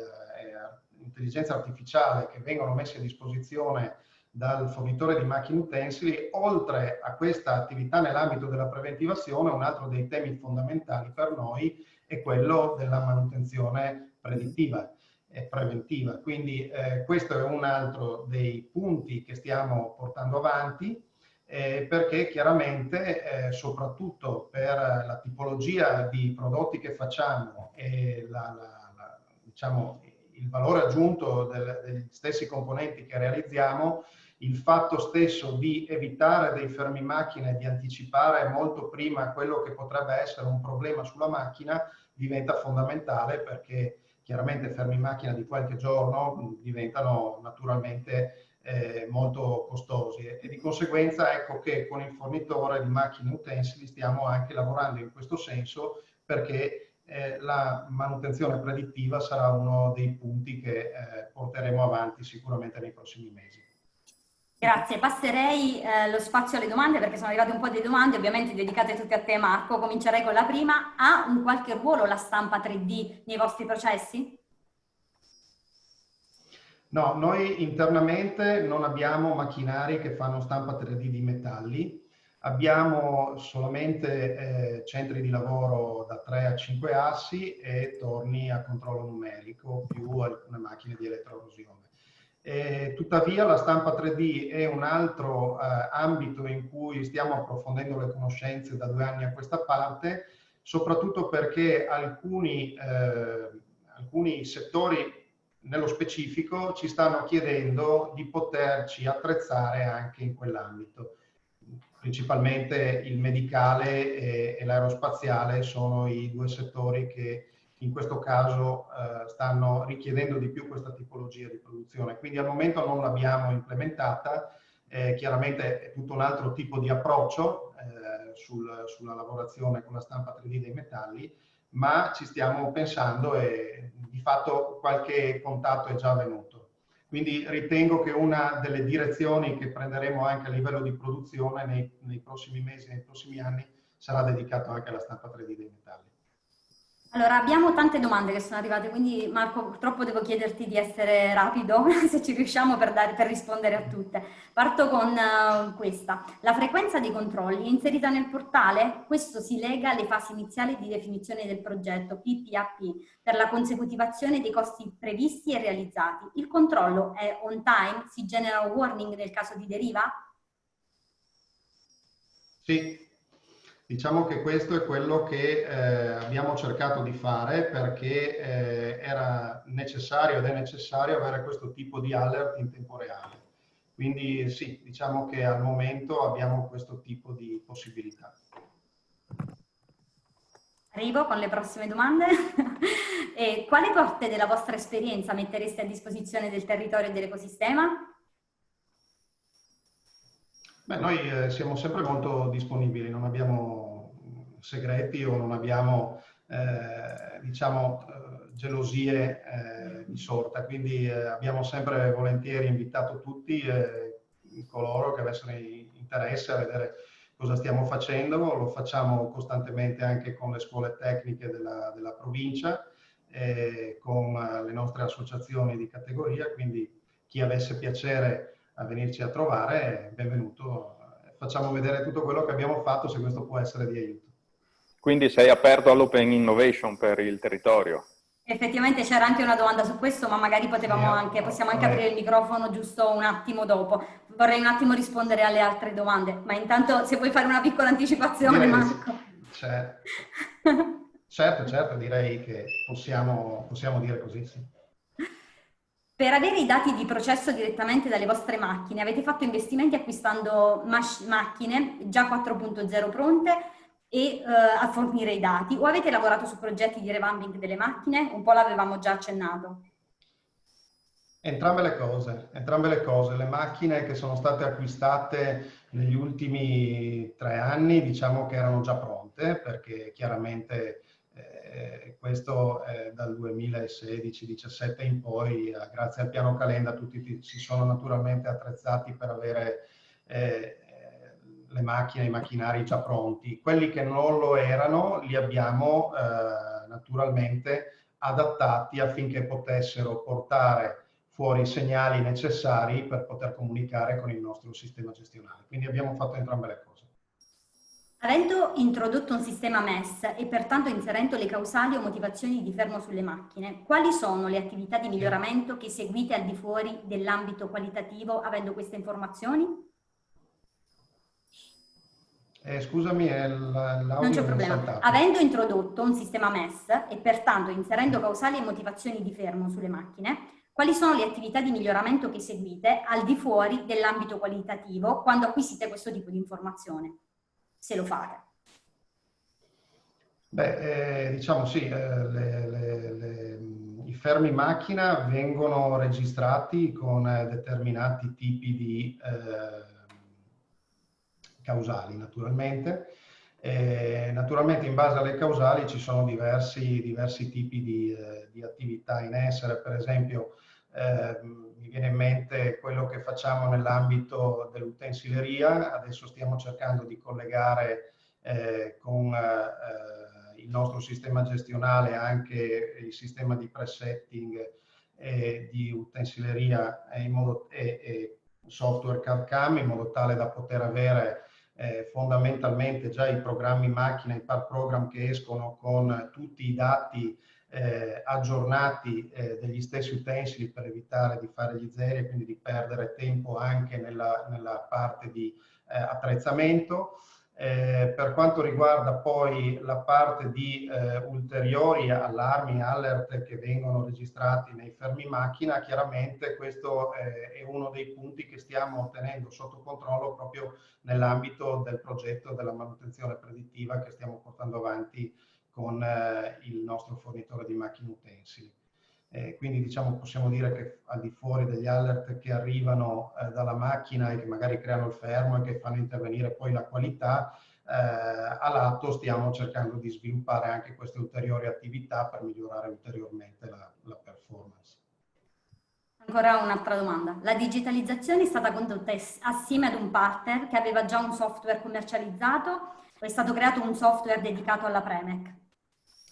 intelligenza artificiale che vengono messi a disposizione dal fornitore di macchine utensili, oltre a questa attività nell'ambito della preventivazione, un altro dei temi fondamentali per noi è quello della manutenzione predittiva e preventiva. Quindi questo è un altro dei punti che stiamo portando avanti, perché chiaramente soprattutto per la tipologia di prodotti che facciamo e diciamo, il valore aggiunto degli stessi componenti che realizziamo, il fatto stesso di evitare dei fermi macchina e di anticipare molto prima quello che potrebbe essere un problema sulla macchina diventa fondamentale, perché chiaramente fermi macchina di qualche giorno diventano naturalmente molto costosi, e di conseguenza ecco che con il fornitore di macchine utensili stiamo anche lavorando in questo senso, perché la manutenzione predittiva sarà uno dei punti che porteremo avanti sicuramente nei prossimi mesi. Grazie, passerei lo spazio alle domande perché sono arrivate un po' di domande, ovviamente dedicate tutte a te Marco. Comincerei con la prima. Ha un qualche ruolo la stampa 3D nei vostri processi? No, noi internamente non abbiamo macchinari che fanno stampa 3D di metalli, abbiamo solamente centri di lavoro da 3 a 5 assi e torni a controllo numerico più alcune macchine di elettroerosione. Tuttavia la stampa 3D è un altro ambito in cui stiamo approfondendo le conoscenze da 2 anni a questa parte, soprattutto perché alcuni settori nello specifico ci stanno chiedendo di poterci attrezzare anche in quell'ambito. Principalmente il medicale e l'aerospaziale sono i 2 settori che in questo caso stanno richiedendo di più questa tipologia di produzione. Quindi al momento non l'abbiamo implementata, chiaramente è tutto un altro tipo di approccio sulla lavorazione con la stampa 3D dei metalli, ma ci stiamo pensando e di fatto qualche contatto è già avvenuto. Quindi ritengo che una delle direzioni che prenderemo anche a livello di produzione nei prossimi mesi, nei prossimi anni, sarà dedicato anche alla stampa 3D dei metalli. Allora, abbiamo tante domande che sono arrivate, quindi Marco, purtroppo devo chiederti di essere rapido, se ci riusciamo per rispondere a tutte. Parto con questa. La frequenza dei controlli è inserita nel portale? Questo si lega alle fasi iniziali di definizione del progetto, PPAP, per la consecutivazione dei costi previsti e realizzati. Il controllo è on time? Si genera un warning nel caso di deriva? Sì. Diciamo che questo è quello che abbiamo cercato di fare perché era necessario ed è necessario avere questo tipo di alert in tempo reale. Quindi sì, diciamo che al momento abbiamo questo tipo di possibilità. Arrivo con le prossime domande. E quale parte della vostra esperienza mettereste a disposizione del territorio e dell'ecosistema? Beh, noi siamo sempre molto disponibili, non abbiamo segreti o non abbiamo, diciamo, gelosie di sorta, quindi abbiamo sempre volentieri invitato tutti coloro che avessero interesse a vedere cosa stiamo facendo. Lo facciamo costantemente anche con le scuole tecniche della provincia, con le nostre associazioni di categoria, quindi chi avesse piacere a venirci a trovare, benvenuto. Facciamo vedere tutto quello che abbiamo fatto, se questo può essere di aiuto. Quindi sei aperto all'open innovation per il territorio? Effettivamente c'era anche una domanda su questo, ma magari possiamo anche aprire il microfono giusto un attimo dopo. Vorrei un attimo rispondere alle altre domande, ma intanto se vuoi fare una piccola anticipazione, Marco. Certo, direi che possiamo dire così, sì. Per avere i dati di processo direttamente dalle vostre macchine, avete fatto investimenti acquistando macchine già 4.0 pronte e a fornire i dati, o avete lavorato su progetti di revamping delle macchine? Un po' l'avevamo già accennato. Entrambe le cose. Le macchine che sono state acquistate negli ultimi 3 anni, diciamo che erano già pronte, perché chiaramente questo dal 2016-17 in poi, grazie al piano Calenda, tutti si sono naturalmente attrezzati per avere le macchine, i macchinari già pronti. Quelli che non lo erano li abbiamo naturalmente adattati affinché potessero portare fuori i segnali necessari per poter comunicare con il nostro sistema gestionale. Quindi abbiamo fatto entrambe le cose. Avendo introdotto un sistema MES e pertanto inserendo le causali o motivazioni di fermo sulle macchine, quali sono le attività di miglioramento che seguite al di fuori dell'ambito qualitativo avendo queste informazioni? Scusami, l'audio non c'è problema. Avendo introdotto un sistema MES e pertanto inserendo causali e motivazioni di fermo sulle macchine, quali sono le attività di miglioramento che seguite al di fuori dell'ambito qualitativo quando acquisite questo tipo di informazione? Se lo fate. Beh, diciamo sì, i fermi macchina vengono registrati con determinati tipi di causali, naturalmente. Naturalmente in base alle causali ci sono diversi tipi di attività in essere. Per esempio Mi viene in mente quello che facciamo nell'ambito dell'utensileria. Adesso stiamo cercando di collegare con il nostro sistema gestionale anche il sistema di presetting di utensileria e software CAD/CAM, in modo tale da poter avere fondamentalmente già i programmi macchina, i part program che escono con tutti i dati aggiornati degli stessi utensili, per evitare di fare gli zeri e quindi di perdere tempo anche nella parte di attrezzamento. Per quanto riguarda poi la parte di ulteriori allarmi, alert che vengono registrati nei fermi macchina, chiaramente questo è uno dei punti che stiamo tenendo sotto controllo proprio nell'ambito del progetto della manutenzione predittiva che stiamo portando avanti con il nostro fornitore di macchine utensili. Quindi diciamo, possiamo dire che al di fuori degli alert che arrivano dalla macchina e che magari creano il fermo e che fanno intervenire poi la qualità, a lato stiamo cercando di sviluppare anche queste ulteriori attività per migliorare ulteriormente la performance. Ancora un'altra domanda. La digitalizzazione è stata condotta assieme ad un partner che aveva già un software commercializzato o è stato creato un software dedicato alla Premec?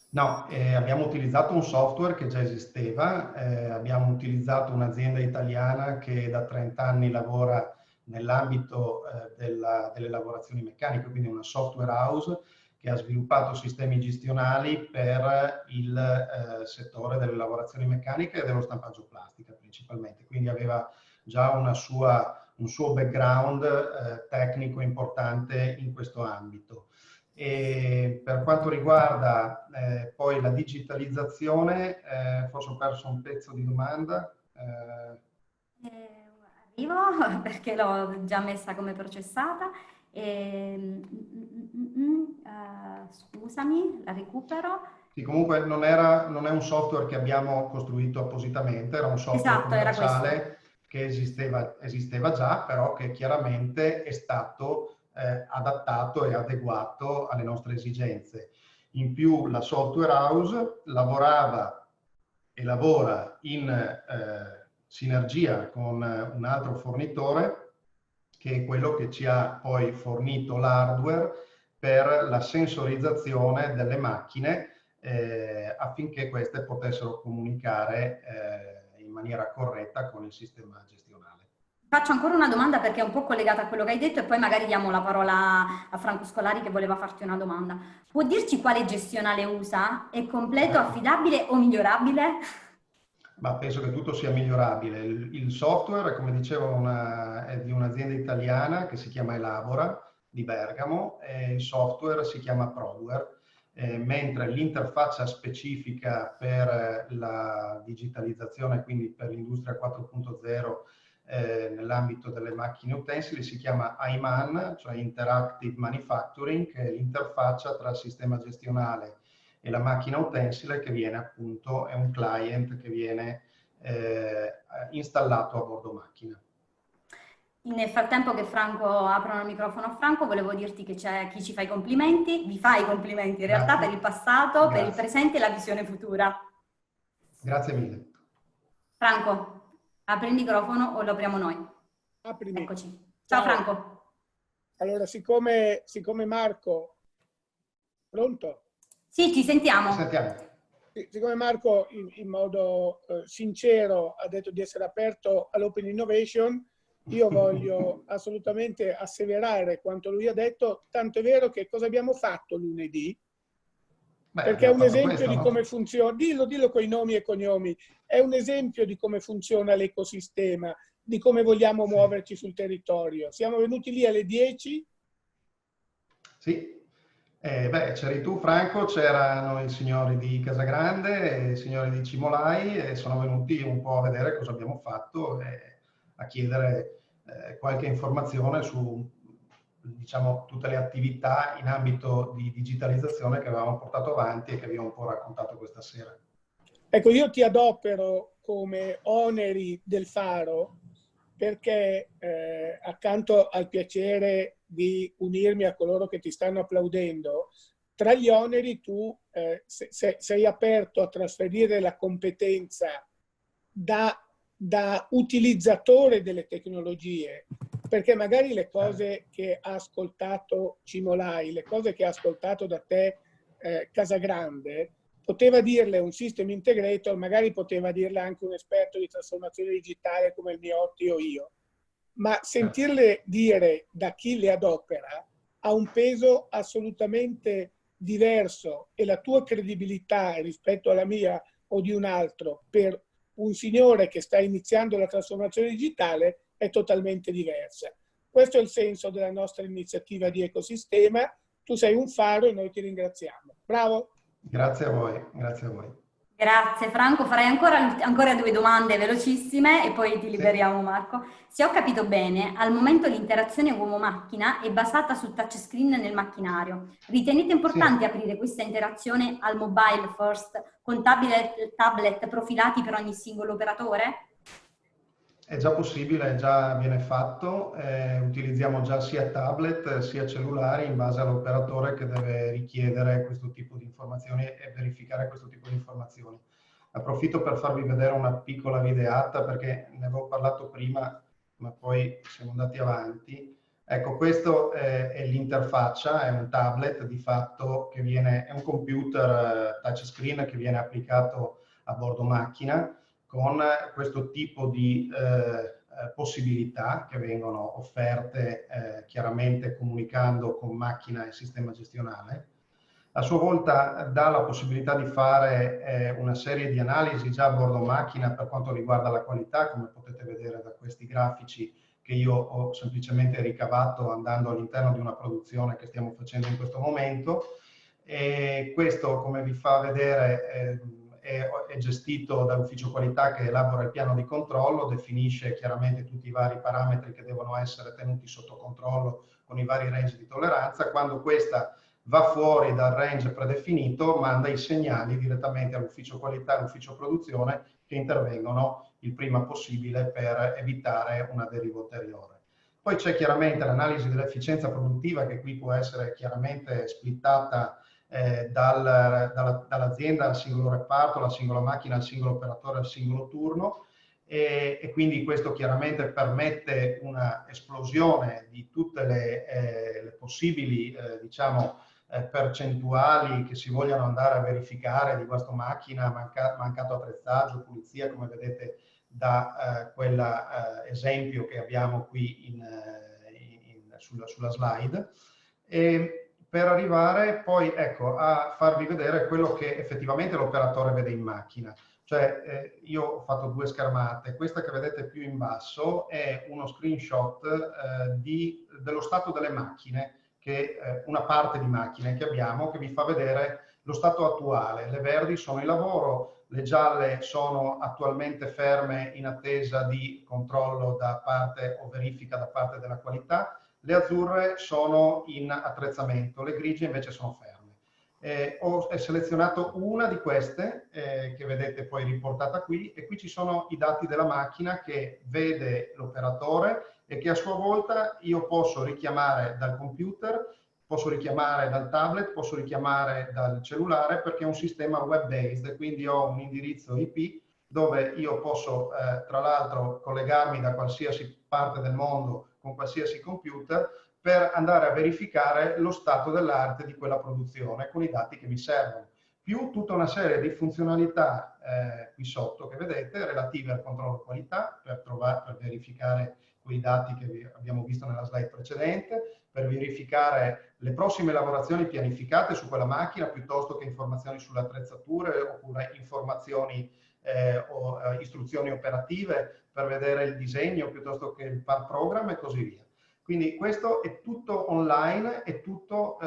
No, abbiamo utilizzato un software che già esisteva, abbiamo utilizzato un'azienda italiana che da 30 anni lavora nell'ambito delle lavorazioni meccaniche, quindi una software house che ha sviluppato sistemi gestionali per il settore delle lavorazioni meccaniche e dello stampaggio plastica principalmente, quindi aveva già un suo background tecnico importante in questo ambito. E per quanto riguarda poi la digitalizzazione, forse ho perso un pezzo di domanda. Arrivo perché l'ho già messa come processata. Scusami, la recupero. Sì, comunque non è un software che abbiamo costruito appositamente, era un software commerciale che esisteva già, però che chiaramente è stato adattato e adeguato alle nostre esigenze. In più la software house lavorava e lavora in sinergia con un altro fornitore, che è quello che ci ha poi fornito l'hardware per la sensorizzazione delle macchine affinché queste potessero comunicare in maniera corretta con il sistema gestionale. Faccio ancora una domanda perché è un po' collegata a quello che hai detto e poi magari diamo la parola a Franco Scolari che voleva farti una domanda. Può dirci quale gestionale usa? È completo, affidabile o migliorabile? Ma penso che tutto sia migliorabile. Il software, come dicevo, è di un'azienda italiana che si chiama Elabora di Bergamo e il software si chiama Prodware, mentre l'interfaccia specifica per la digitalizzazione, quindi per l'industria 4.0 nell'ambito delle macchine utensili, si chiama IMAN, cioè Interactive Manufacturing, che è l'interfaccia tra il sistema gestionale e la macchina utensile, che viene appunto, è un client che viene installato a bordo macchina. Nel frattempo che Franco aprono il microfono a Franco, volevo dirti che c'è chi ci fa i complimenti, vi fa i complimenti in realtà per il passato, per il presente e la visione futura. Grazie mille. Franco, apri il microfono o lo apriamo noi? Aprimi. Eccoci. Ciao Franco. Allora, siccome Marco... Pronto? Sì, ci sentiamo. Siccome Marco in modo sincero ha detto di essere aperto all'open innovation, io voglio assolutamente asseverare quanto lui ha detto, tanto è vero che cosa abbiamo fatto lunedì, perché è un esempio di come funziona, dillo con i nomi e cognomi, è un esempio di come funziona l'ecosistema, di come vogliamo muoverci sul territorio. Siamo venuti lì alle 10. Sì. C'eri tu Franco, c'erano i signori di Casagrande e i signori di Cimolai e sono venuti un po' a vedere cosa abbiamo fatto e a chiedere qualche informazione su, diciamo, tutte le attività in ambito di digitalizzazione che avevamo portato avanti e che vi ho un po' raccontato questa sera. Ecco, io ti adopero come oneri del Faro perché accanto al piacere di unirmi a coloro che ti stanno applaudendo, tra gli oneri tu sei aperto a trasferire la competenza da da utilizzatore delle tecnologie, perché magari le cose che ha ascoltato Cimolai, le cose che ha ascoltato da te Casagrande, poteva dirle un system integrator, magari poteva dirle anche un esperto di trasformazione digitale come il Miotti o io, ma sentirle dire da chi le adopera ha un peso assolutamente diverso, e la tua credibilità rispetto alla mia o di un altro per un signore che sta iniziando la trasformazione digitale è totalmente diversa. Questo è il senso della nostra iniziativa di ecosistema. Tu sei un faro e noi ti ringraziamo. Bravo! Grazie a voi, grazie a voi. Grazie Franco, farei ancora 2 domande velocissime e poi ti liberiamo Marco. Se ho capito bene, al momento l'interazione uomo-macchina è basata sul touchscreen nel macchinario. Ritenete importante aprire questa interazione al mobile first con tablet profilati per ogni singolo operatore? È già possibile, già viene fatto, utilizziamo già sia tablet sia cellulari in base all'operatore che deve richiedere questo tipo di informazioni e verificare questo tipo di informazioni. Approfitto per farvi vedere una piccola videata perché ne avevo parlato prima, ma poi siamo andati avanti. Ecco, questo è l'interfaccia, è un tablet di fatto che è un computer touchscreen che viene applicato a bordo macchina, con questo tipo di possibilità che vengono offerte chiaramente comunicando con macchina e sistema gestionale. A sua volta dà la possibilità di fare una serie di analisi già a bordo macchina per quanto riguarda la qualità, come potete vedere da questi grafici che io ho semplicemente ricavato andando all'interno di una produzione che stiamo facendo in questo momento. E questo, come vi fa vedere, è gestito dall'ufficio qualità che elabora il piano di controllo, definisce chiaramente tutti i vari parametri che devono essere tenuti sotto controllo con i vari range di tolleranza. Quando questa va fuori dal range predefinito, manda i segnali direttamente all'ufficio qualità e all'ufficio produzione che intervengono il prima possibile per evitare una deriva ulteriore. Poi c'è chiaramente l'analisi dell'efficienza produttiva che qui può essere chiaramente splittata dall'azienda al singolo reparto, alla singola macchina, al singolo operatore, al singolo turno, e quindi questo chiaramente permette una esplosione di tutte le possibili diciamo, percentuali che si vogliono andare a verificare di guasto macchina, mancato attrezzaggio, pulizia, come vedete da quell'esempio che abbiamo qui sulla slide. Per arrivare poi ecco, a farvi vedere quello che effettivamente l'operatore vede in macchina. Cioè io ho fatto 2 schermate, questa che vedete più in basso è uno screenshot dello stato delle macchine, una parte di macchine che abbiamo, che vi fa vedere lo stato attuale. Le verdi sono in lavoro, le gialle sono attualmente ferme in attesa di controllo da parte o verifica da parte della qualità. Le azzurre sono in attrezzamento, le grigie invece sono ferme. Ho selezionato una di queste che vedete poi riportata qui, e qui ci sono i dati della macchina che vede l'operatore e che a sua volta io posso richiamare dal computer, posso richiamare dal tablet, posso richiamare dal cellulare, perché è un sistema web-based, quindi ho un indirizzo IP dove io posso tra l'altro collegarmi da qualsiasi parte del mondo con qualsiasi computer per andare a verificare lo stato dell'arte di quella produzione con i dati che mi servono, più tutta una serie di funzionalità qui sotto che vedete relative al controllo qualità per verificare quei dati che abbiamo visto nella slide precedente, per verificare le prossime lavorazioni pianificate su quella macchina piuttosto che informazioni sulle attrezzature oppure informazioni o istruzioni operative per vedere il disegno piuttosto che il part program e così via. Quindi questo è tutto online, è tutto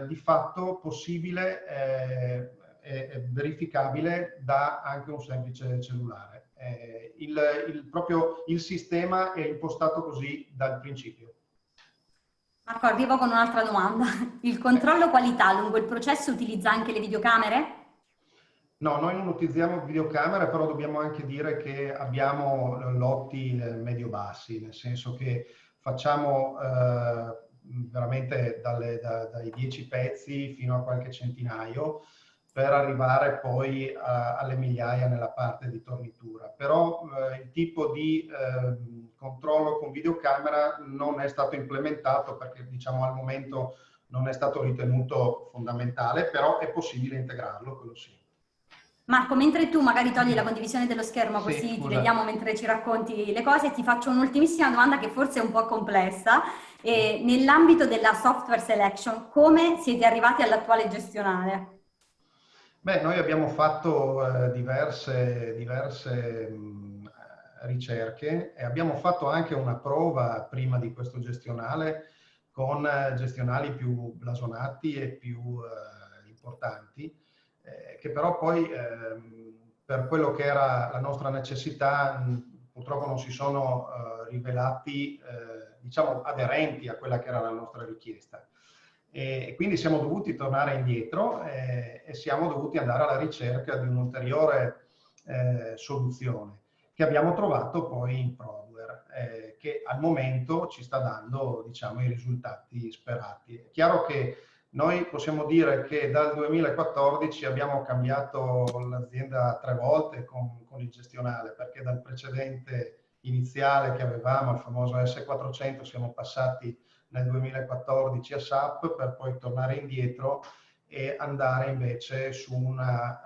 di fatto possibile e verificabile da anche un semplice cellulare. Proprio il sistema è impostato così dal principio. Marco, arrivo con un'altra domanda. Il controllo qualità lungo il processo utilizza anche le videocamere? No, noi non utilizziamo videocamere, però dobbiamo anche dire che abbiamo lotti medio-bassi, nel senso che facciamo veramente dai 10 pezzi fino a qualche centinaio, per arrivare poi alle migliaia nella parte di tornitura. Però il tipo di controllo con videocamera non è stato implementato perché, diciamo, al momento non è stato ritenuto fondamentale, però è possibile integrarlo, quello sì. Marco, mentre tu magari togli la condivisione dello schermo, Sì, così ti scusa. vediamo mentre ci racconti le cose, ti faccio un'ultimissima domanda che forse è un po' complessa. Nell'ambito della software selection, come siete arrivati all'attuale gestionale? Beh, noi abbiamo fatto diverse ricerche e abbiamo fatto anche una prova prima di questo gestionale con gestionali più blasonati e più importanti, che però poi per quello che era la nostra necessità purtroppo non si sono rivelati diciamo aderenti a quella che era la nostra richiesta. E quindi siamo dovuti tornare indietro e siamo dovuti andare alla ricerca di un'ulteriore soluzione che abbiamo trovato poi in Prodware, che al momento ci sta dando, diciamo, i risultati sperati. È chiaro che noi possiamo dire che dal 2014 abbiamo cambiato l'azienda 3 volte con il gestionale, perché dal precedente iniziale che avevamo, il famoso S400, siamo passati nel 2014 a SAP per poi tornare indietro e andare invece su una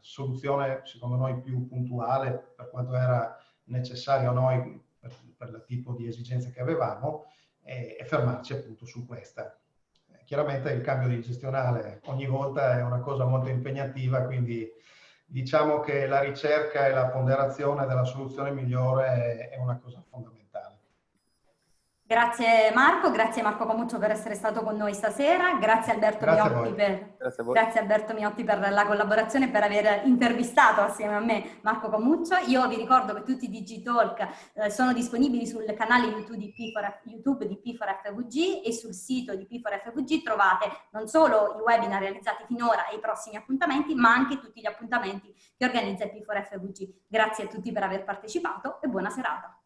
soluzione secondo noi più puntuale per quanto era necessario a noi per il tipo di esigenze che avevamo e fermarci appunto su questa. Chiaramente il cambio di gestionale ogni volta è una cosa molto impegnativa, quindi diciamo che la ricerca e la ponderazione della soluzione migliore è una cosa fondamentale. Grazie Marco Comuccio per essere stato con noi stasera, grazie Alberto Miotti per la collaborazione e per aver intervistato assieme a me Marco Comuccio. Io vi ricordo che tutti i Digitalk sono disponibili sul canale YouTube di P4FVG e sul sito di P4FVG trovate non solo i webinar realizzati finora e i prossimi appuntamenti, ma anche tutti gli appuntamenti che organizza il P4FVG. Grazie a tutti per aver partecipato e buona serata.